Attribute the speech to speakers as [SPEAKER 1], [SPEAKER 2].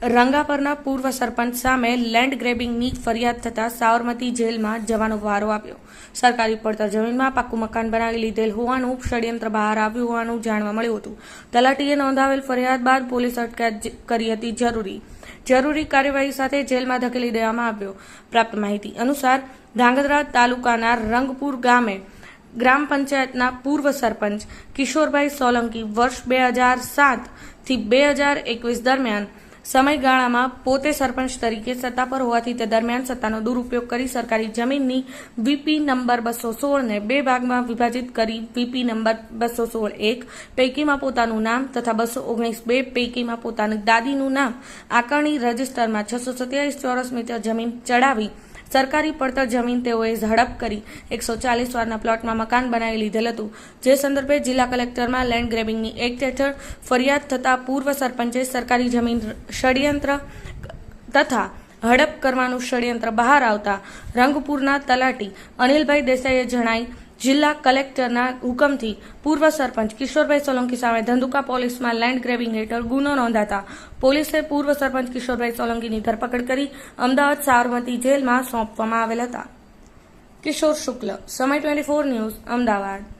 [SPEAKER 1] રંગાપરના પૂર્વ સરપંચ સામે લેન્ડ ગ્રેબિંગની ફરિયાદ થતા સાબરમતી જેલમાં જવાનો વારો આવ્યો। સરકારી પડતર જમીનમાં પાકું મકાન બનાવી લીધેલ હોવાનું ષડયંત્ર બહાર આવ્યું હોવાનું જાણવા મળ્યું હતું। તલાટીએ નોંધાવેલ ફરિયાદ બાદ પોલીસ અટકાયત કરી હતી। જરૂરી કાર્યવાહી સાથે જેલમાં ધકેલી દેવામાં આવ્યો। પ્રાપ્ત માહિતી અનુસાર ધાંગધ્રા તાલુકાના રંગપુર ગામે ગ્રામ પંચાયતના પૂર્વ સરપંચ કિશોરભાઈ સોલંકી વર્ષ 2007 થી 2021 દરમિયાન સમયગાળામાં પોતે સરપંચ તરીકે સત્તા પર હોવાથી તે દરમિયાન સત્તાનો દુરુપયોગ કરી સરકારી જમીનની વીપી નંબર 216 ને બે ભાગમાં વિભાજિત કરી વીપી નંબર 216(1) પૈકીમાં પોતાનું નામ તથા 219(2) પૈકીમાં પોતાની દાદીનું નામ આકારણી રજીસ્ટરમાં 627 ચોરસ મીટર જમીન ચડાવી સરકારી પડતર જમીન તેઓએ ઝડપ કરી 140 વારના પ્લોટમાં મકાન બનાવી લીધેલ હતું। જે સંદર્ભે જિલ્લા કલેક્ટરમાં લેન્ડ ગ્રેબિંગની એક્ટ હેઠળ ફરિયાદ થતા પૂર્વ સરપંચે સરકારી જમીન ષડયંત્ર તથા હડપ કરવાનું ષડયંત્ર બહાર આવતા રંગપુરના તલાટી અનિલભાઈ દેસાઈએ જણાઈ જિલ્લા કલેક્ટરના હુકમથી પૂર્વ સરપંચ કિશોરભાઈ સોલંકી સામે ધંધુકા પોલીસમાં લેન્ડ ગ્રેબિંગ હેઠળ ગુનો નોંધાતા પોલીસે પૂર્વ સરપંચ કિશોરભાઈ સોલંકીની ધરપકડ કરી અમદાવાદ સાબરમતી જેલમાં સોંપવામાં આવેલ હતા। કિશોર શુક્લ, સમય 24 ન્યૂઝ, અમદાવાદ।